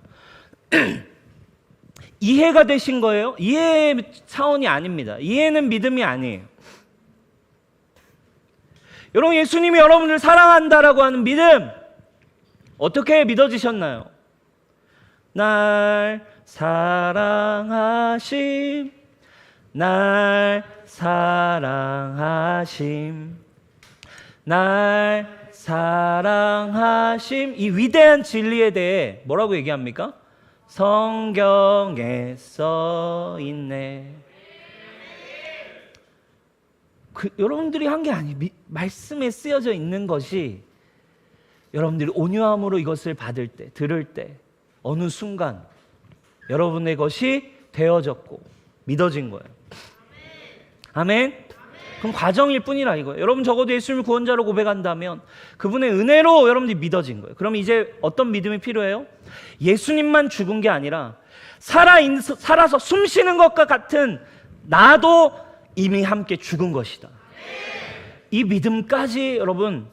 이해가 되신 거예요? 이해의 차원이 아닙니다. 이해는 믿음이 아니에요. 여러분 예수님이 여러분을 사랑한다라고 하는 믿음 어떻게 믿어지셨나요? 날 사랑하심, 날 사랑하심, 날 사랑하심. 이 위대한 진리에 대해 뭐라고 얘기합니까? 성경에 써 있네. 여러분들이 한 게 아니에요. 말씀에 쓰여져 있는 것이 여러분들이 온유함으로 이것을 받을 때, 들을 때 어느 순간 여러분의 것이 되어졌고 믿어진 거예요. 아멘. 그럼 과정일 뿐이라 이거예요. 여러분 적어도 예수님을 구원자로 고백한다면 그분의 은혜로 여러분들이 믿어진 거예요. 그럼 이제 어떤 믿음이 필요해요? 예수님만 죽은 게 아니라 살아서 숨쉬는 것과 같은 나도 이미 함께 죽은 것이다. 이 믿음까지 여러분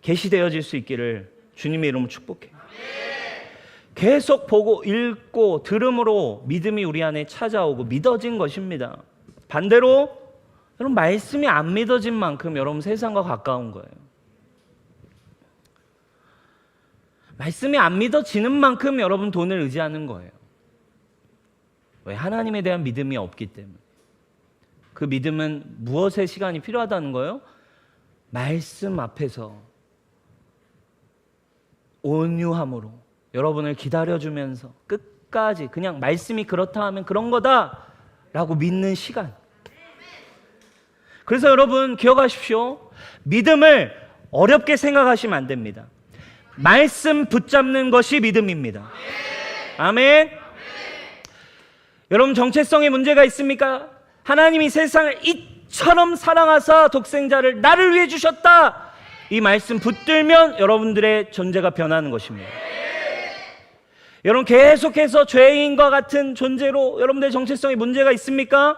계시되어질 수 있기를 주님의 이름으로 축복해요. 계속 보고 읽고 들음으로 믿음이 우리 안에 찾아오고 믿어진 것입니다. 반대로 여러분 말씀이 안 믿어진 만큼 여러분 세상과 가까운 거예요. 말씀이 안 믿어지는 만큼 여러분 돈을 의지하는 거예요. 왜? 하나님에 대한 믿음이 없기 때문에. 그 믿음은 무엇의 시간이 필요하다는 거예요? 말씀 앞에서 온유함으로 여러분을 기다려주면서 끝까지 그냥 말씀이 그렇다 하면 그런 거다 라고 믿는 시간. 그래서 여러분 기억하십시오. 믿음을 어렵게 생각하시면 안 됩니다. 말씀 붙잡는 것이 믿음입니다. 아멘. 여러분 정체성에 문제가 있습니까? 하나님이 세상을 이처럼 사랑하사 독생자를 나를 위해 주셨다. 이 말씀 붙들면 여러분들의 존재가 변하는 것입니다. 여러분 계속해서 죄인과 같은 존재로 여러분들의 정체성에 문제가 있습니까?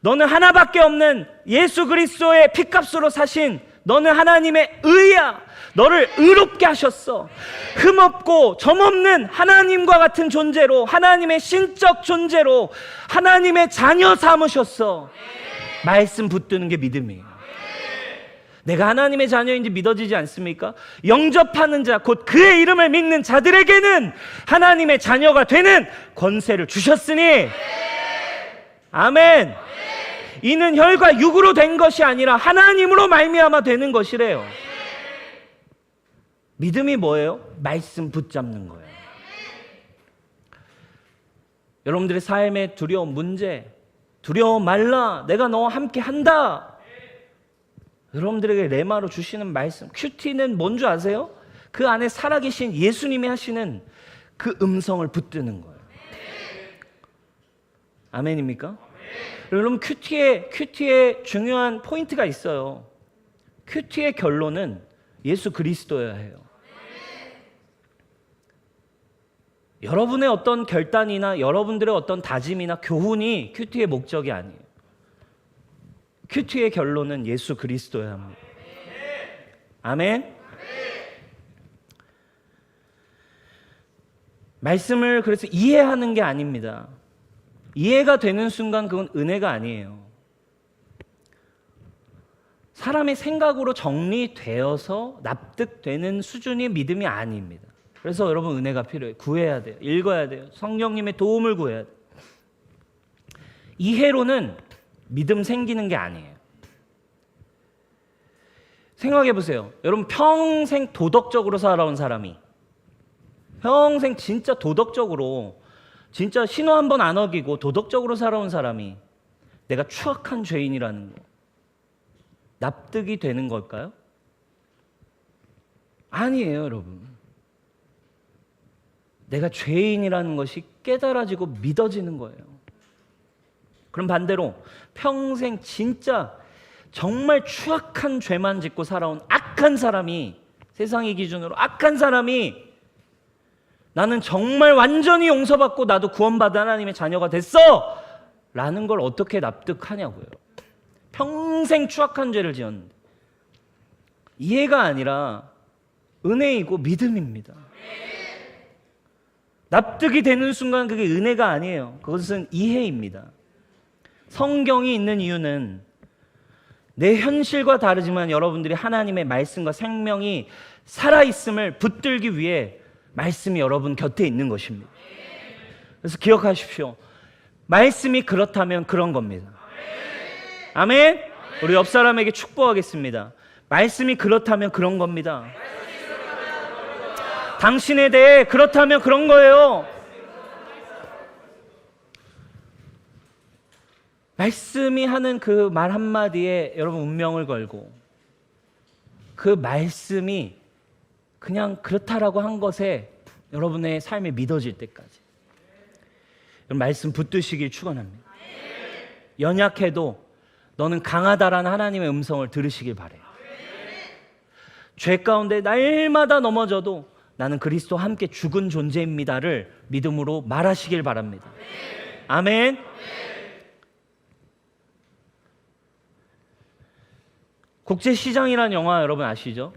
너는 하나밖에 없는 예수 그리스도의 피값으로 사신 너는 하나님의 의야. 너를 의롭게 하셨어. 흠없고 점없는 하나님과 같은 존재로, 하나님의 신적 존재로 하나님의 자녀 삼으셨어. 말씀 붙드는 게 믿음이에요. 내가 하나님의 자녀인지 믿어지지 않습니까? 영접하는 자, 곧 그의 이름을 믿는 자들에게는 하나님의 자녀가 되는 권세를 주셨으니, 아멘. 이는 혈과 육으로 된 것이 아니라 하나님으로 말미암아 되는 것이래요. 믿음이 뭐예요? 말씀 붙잡는 거예요. 여러분들의 삶의 두려운 문제, 두려워 말라, 내가 너와 함께 한다. 여러분들에게 레마로 주시는 말씀, 큐티는 뭔 줄 아세요? 그 안에 살아계신 예수님이 하시는 그 음성을 붙드는 거예요. 아멘입니까? 여러분, 큐티의 중요한 포인트가 있어요. 큐티의 결론은 예수 그리스도여야 해요. 여러분의 어떤 결단이나 여러분들의 어떤 다짐이나 교훈이 큐티의 목적이 아니에요. 큐티의 결론은 예수 그리스도여야 합니다. 아멘. 말씀을 그래서 이해하는 게 아닙니다. 이해가 되는 순간 그건 은혜가 아니에요. 사람의 생각으로 정리되어서 납득되는 수준의 믿음이 아닙니다. 그래서 여러분 은혜가 필요해요. 구해야 돼요. 읽어야 돼요. 성령님의 도움을 구해야 돼요. 이해로는 믿음 생기는 게 아니에요. 생각해 보세요. 여러분 평생 도덕적으로 살아온 사람이, 평생 진짜 도덕적으로, 진짜 신호 한 번 안 어기고 도덕적으로 살아온 사람이 내가 추악한 죄인이라는 거 납득이 되는 걸까요? 아니에요, 여러분. 내가 죄인이라는 것이 깨달아지고 믿어지는 거예요. 그럼 반대로 평생 진짜 정말 추악한 죄만 짓고 살아온 악한 사람이, 세상의 기준으로 악한 사람이 나는 정말 완전히 용서받고 나도 구원받은 하나님의 자녀가 됐어! 라는 걸 어떻게 납득하냐고요. 평생 추악한 죄를 지었는데. 이해가 아니라 은혜이고 믿음입니다. 납득이 되는 순간 그게 은혜가 아니에요. 그것은 이해입니다. 성경이 있는 이유는 내 현실과 다르지만 여러분들이 하나님의 말씀과 생명이 살아있음을 붙들기 위해 말씀이 여러분 곁에 있는 것입니다. 그래서 기억하십시오. 말씀이 그렇다면 그런 겁니다. 아멘? 우리 옆 사람에게 축복하겠습니다. 말씀이 그렇다면 그런 겁니다. 당신에 대해 그렇다면 그런 거예요. 말씀이 하는 그 말 한마디에 여러분 운명을 걸고, 그 말씀이 그냥 그렇다라고 한 것에 여러분의 삶이 믿어질 때까지 말씀 붙드시길 축원합니다. 연약해도 너는 강하다라는 하나님의 음성을 들으시길 바래요. 죄 가운데 날마다 넘어져도 나는 그리스도와 함께 죽은 존재입니다를 믿음으로 말하시길 바랍니다. 아멘. 국제시장이라는 영화 여러분 아시죠?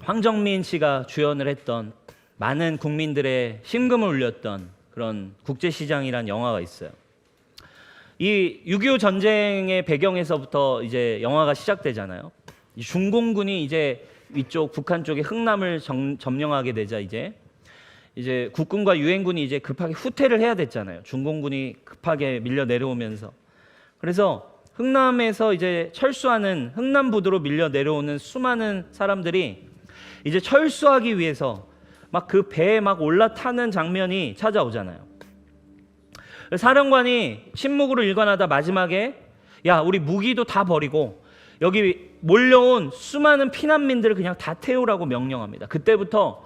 황정민 씨가 주연을 했던, 많은 국민들의 심금을 울렸던 그런 국제시장이라는 영화가 있어요. 이 6.25 전쟁의 배경에서부터 이제 영화가 시작되잖아요. 중공군이 이제 위쪽 북한 쪽에 흥남을 점령하게 되자 이제 국군과 유엔군이 이제 급하게 후퇴를 해야 됐잖아요. 중공군이 급하게 밀려 내려오면서. 그래서 흥남에서 이제 철수하는, 흥남부두로 밀려 내려오는 수많은 사람들이 이제 철수하기 위해서 막 그 배에 막 올라타는 장면이 찾아오잖아요. 사령관이 침묵으로 일관하다 마지막에, 야, 우리 무기도 다 버리고 여기 몰려온 수많은 피난민들을 그냥 다 태우라고 명령합니다. 그때부터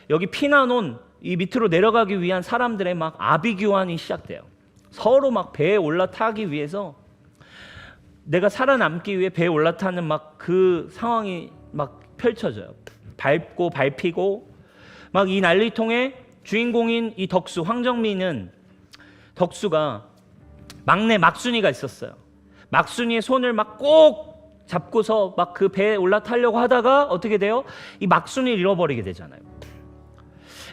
여기 피난 온 이 밑으로 내려가기 위한 사람들의 막 아비규환이 시작돼요. 서로 막 배에 올라타기 위해서, 내가 살아남기 위해 배에 올라타는 막 그 상황이 막 펼쳐져요. 밟고 밟히고 막 이 난리통에 주인공인 이 덕수, 황정민은, 덕수가 막내 막순이가 있었어요. 막순이의 손을 막 꼭 잡고서 막 그 배에 올라타려고 하다가 어떻게 돼요? 이 막순이를 잃어버리게 되잖아요.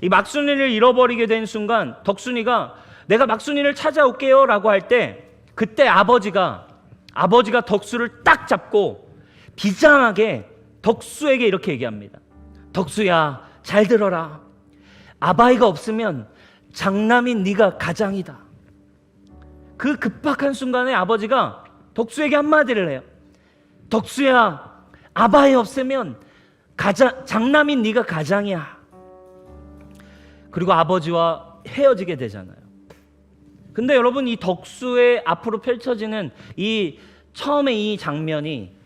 이 막순이를 잃어버리게 된 순간 덕순이가 내가 막순이를 찾아올게요 라고 할 때 그때 아버지가 덕수를 딱 잡고 비장하게 덕수에게 이렇게 얘기합니다. 덕수야, 잘 들어라. 아바이가 없으면 장남인 네가 가장이다. 그 급박한 순간에 아버지가 덕수에게 한마디를 해요. 덕수야, 아바이 없으면 장남인 네가 가장이야. 그리고 아버지와 헤어지게 되잖아요. 근데 여러분, 이 덕수의 앞으로 펼쳐지는 이 처음에 이 장면이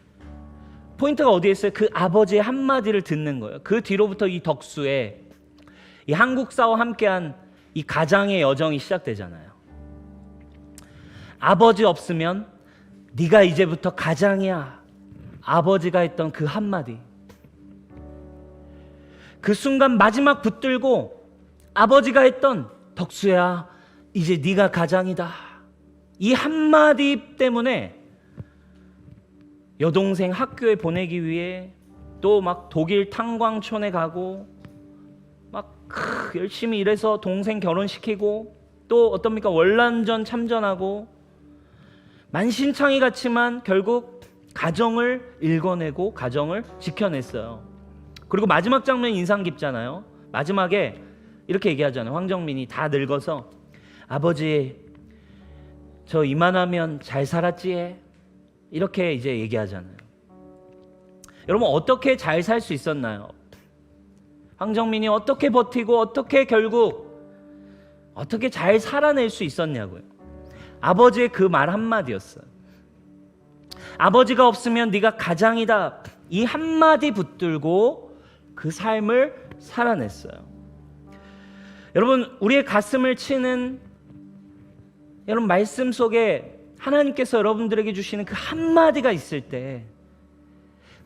포인트가 어디에 있어요? 그 아버지의 한마디를 듣는 거예요. 그 뒤로부터 이 덕수의 이 한국사와 함께한 이 가장의 여정이 시작되잖아요. 아버지 없으면 네가 이제부터 가장이야. 아버지가 했던 그 한마디. 그 순간 마지막 붙들고 아버지가 했던 덕수야, 이제 네가 가장이다. 이 한마디 때문에 여동생 학교에 보내기 위해 또 막 독일 탄광촌에 가고 막 열심히 일해서 동생 결혼시키고 또 어떻습니까? 월남전 참전하고 만신창이 같지만 결국 가정을 일궈내고 가정을 지켜냈어요. 그리고 마지막 장면 인상 깊잖아요. 마지막에 이렇게 얘기하잖아요. 황정민이 다 늙어서 아버지 저 이만하면 잘 살았지? 이렇게 이제 얘기하잖아요. 여러분, 어떻게 잘 살 수 있었나요? 황정민이 어떻게 버티고 어떻게 결국 어떻게 잘 살아낼 수 있었냐고요. 아버지의 그 말 한마디였어요. 아버지가 없으면 네가 가장이다. 이 한마디 붙들고 그 삶을 살아냈어요. 여러분, 우리의 가슴을 치는 여러분 말씀 속에 하나님께서 여러분들에게 주시는 그 한마디가 있을 때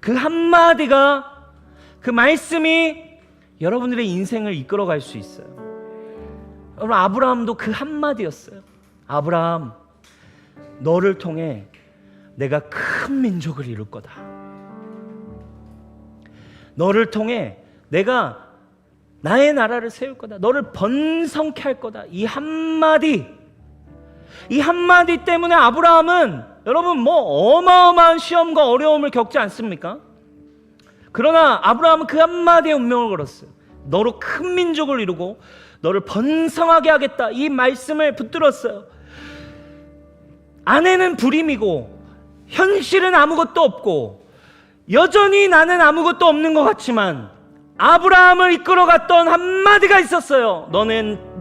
그 한마디가, 그 말씀이 여러분들의 인생을 이끌어갈 수 있어요. 여러분, 아브라함도 그 한마디였어요. 아브라함, 너를 통해 내가 큰 민족을 이룰 거다. 너를 통해 내가 나의 나라를 세울 거다. 너를 번성케 할 거다. 이 한마디 때문에 아브라함은 여러분 어마어마한 시험과 어려움을 겪지 않습니까? 그러나 아브라함은 그 한마디에 운명을 걸었어요. 너로 큰 민족을 이루고 너를 번성하게 하겠다. 이 말씀을 붙들었어요. 아내는 불임이고 현실은 아무것도 없고 여전히 나는 아무것도 없는 것 같지만 아브라함을 이끌어갔던 한마디가 있었어요.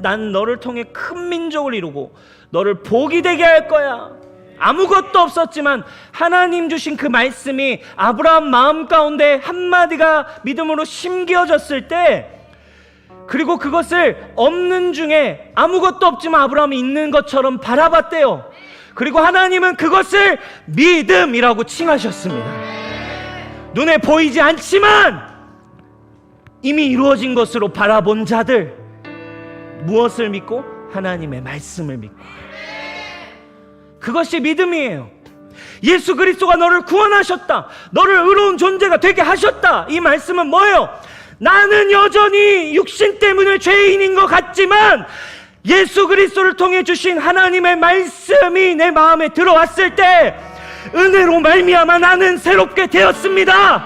난 너를 통해 큰 민족을 이루고 너를 복이 되게 할 거야. 아무것도 없었지만 하나님 주신 그 말씀이 아브라함 마음 가운데 한마디가 믿음으로 심겨졌을 때, 그리고 그것을 없는 중에 아무것도 없지만 아브라함이 있는 것처럼 바라봤대요. 그리고 하나님은 그것을 믿음이라고 칭하셨습니다. 눈에 보이지 않지만 이미 이루어진 것으로 바라본 자들, 무엇을 믿고? 하나님의 말씀을 믿고. 그것이 믿음이에요. 예수 그리스도가 너를 구원하셨다. 너를 의로운 존재가 되게 하셨다. 이 말씀은 뭐예요? 나는 여전히 육신 때문에 죄인인 것 같지만 예수 그리스도를 통해 주신 하나님의 말씀이 내 마음에 들어왔을 때 은혜로 말미암아 나는 새롭게 되었습니다.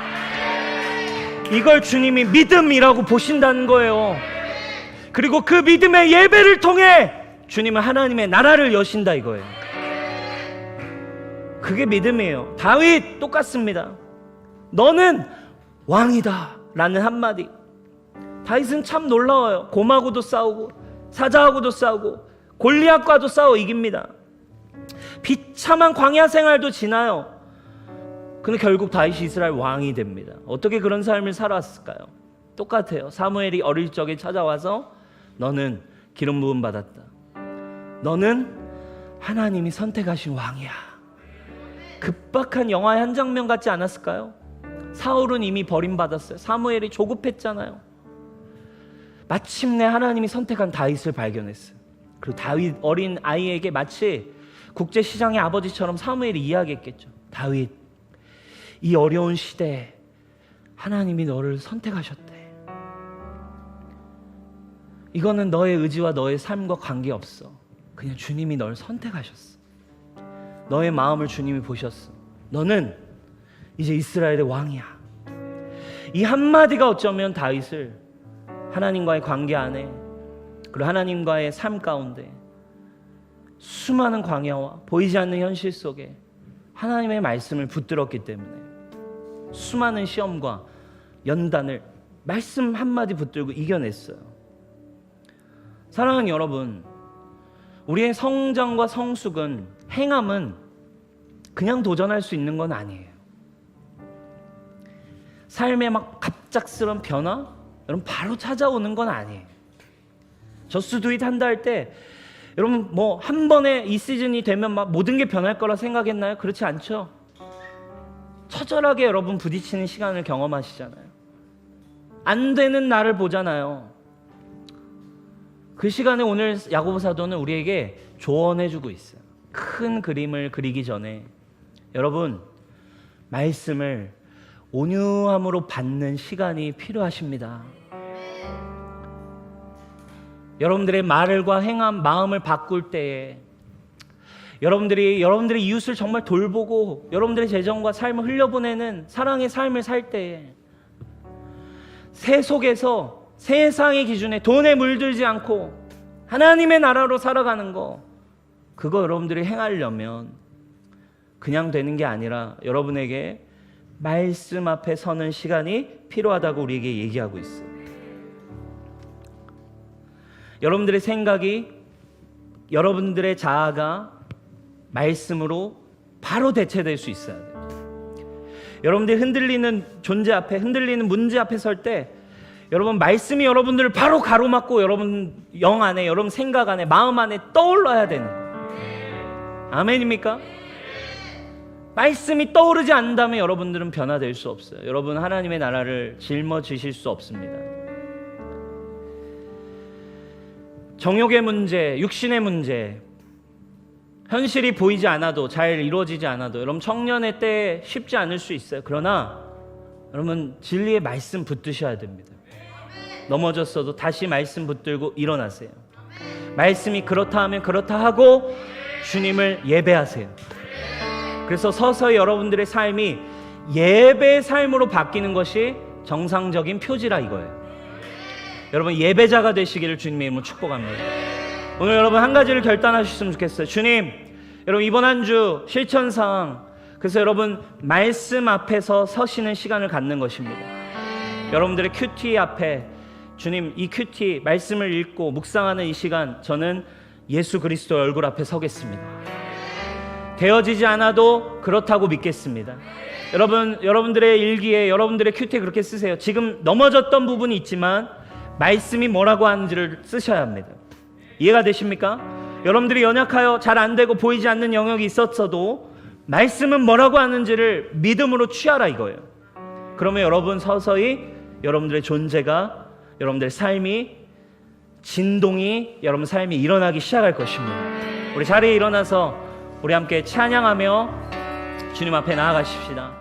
이걸 주님이 믿음이라고 보신다는 거예요. 그리고 그 믿음의 예배를 통해 주님은 하나님의 나라를 여신다 이거예요. 그게 믿음이에요. 다윗 똑같습니다. 너는 왕이다 라는 한마디. 다윗은 참 놀라워요. 곰하고도 싸우고 사자하고도 싸우고 골리앗과도 싸워 이깁니다. 비참한 광야 생활도 지나요. 근데 결국 다윗이 이스라엘 왕이 됩니다. 어떻게 그런 삶을 살았을까요? 똑같아요. 사무엘이 어릴 적에 찾아와서 너는 기름 부음 받았다. 너는 하나님이 선택하신 왕이야. 급박한 영화의 한 장면 같지 않았을까요? 사울은 이미 버림받았어요. 사무엘이 조급했잖아요. 마침내 하나님이 선택한 다윗을 발견했어요. 그리고 다윗 어린 아이에게 마치 국제시장의 아버지처럼 사무엘이 이야기했겠죠. 다윗, 이 어려운 시대에 하나님이 너를 선택하셨대. 이거는 너의 의지와 너의 삶과 관계없어. 그냥 주님이 널 선택하셨어. 너의 마음을 주님이 보셨어. 너는 이제 이스라엘의 왕이야. 이 한마디가 어쩌면 다윗을 하나님과의 관계 안에, 그리고 하나님과의 삶 가운데 수많은 광야와 보이지 않는 현실 속에 하나님의 말씀을 붙들었기 때문에 수많은 시험과 연단을 말씀 한마디 붙들고 이겨냈어요. 사랑하는 여러분, 우리의 성장과 성숙은, 행함은 그냥 도전할 수 있는 건 아니에요. 삶의 막 갑작스러운 변화, 여러분 바로 찾아오는 건 아니에요. 저스트 두 잇 한다 할 때 여러분 뭐 한 번에 이 시즌이 되면 막 모든 게 변할 거라 생각했나요? 그렇지 않죠. 처절하게 여러분 부딪히는 시간을 경험하시잖아요. 안 되는 나를 보잖아요. 그 시간에 오늘 야고보 사도는 우리에게 조언해주고 있어요. 큰 그림을 그리기 전에 여러분 말씀을 온유함으로 받는 시간이 필요하십니다. 여러분들의 말과 행함, 마음을 바꿀 때에 여러분들의 이웃을 정말 돌보고 여러분들의 재정과 삶을 흘려보내는 사랑의 삶을 살 때에 새 속에서 세상의 기준에 돈에 물들지 않고 하나님의 나라로 살아가는 거, 그거 여러분들이 행하려면 그냥 되는 게 아니라 여러분에게 말씀 앞에 서는 시간이 필요하다고 우리에게 얘기하고 있어요. 여러분들의 생각이, 여러분들의 자아가 말씀으로 바로 대체될 수 있어야 돼요. 여러분들이 흔들리는 존재 앞에, 흔들리는 문제 앞에 설 때 여러분 말씀이 여러분들을 바로 가로막고 여러분 영 안에, 여러분 생각 안에, 마음 안에 떠올라야 되는 거예요. 아멘입니까? 말씀이 떠오르지 않는다면 여러분들은 변화될 수 없어요. 여러분 하나님의 나라를 짊어지실 수 없습니다. 정욕의 문제, 육신의 문제, 현실이 보이지 않아도, 잘 이루어지지 않아도 여러분 청년의 때에 쉽지 않을 수 있어요. 그러나 여러분 진리의 말씀 붙드셔야 됩니다. 넘어졌어도 다시 말씀 붙들고 일어나세요. 말씀이 그렇다 하면 그렇다 하고 주님을 예배하세요. 그래서 서서히 여러분들의 삶이 예배의 삶으로 바뀌는 것이 정상적인 표지라 이거예요. 여러분 예배자가 되시기를 주님의 이름으로 축복합니다. 오늘 여러분 한 가지를 결단하셨으면 좋겠어요. 주님, 여러분 이번 한 주 실천사항, 그래서 여러분 말씀 앞에서 서시는 시간을 갖는 것입니다. 여러분들의 큐티 앞에 주님, 이 큐티 말씀을 읽고 묵상하는 이 시간, 저는 예수 그리스도의 얼굴 앞에 서겠습니다. 되어지지 않아도 그렇다고 믿겠습니다. 여러분들의 일기에, 여러분들의 큐티에 그렇게 쓰세요. 지금 넘어졌던 부분이 있지만 말씀이 뭐라고 하는지를 쓰셔야 합니다. 이해가 되십니까? 여러분들이 연약하여 잘 안 되고 보이지 않는 영역이 있었어도 말씀은 뭐라고 하는지를 믿음으로 취하라 이거예요. 그러면 여러분 서서히 여러분들의 존재가, 여러분들의 삶이, 진동이 여러분 삶이 일어나기 시작할 것입니다. 우리 자리에 일어나서 우리 함께 찬양하며 주님 앞에 나아가십시다.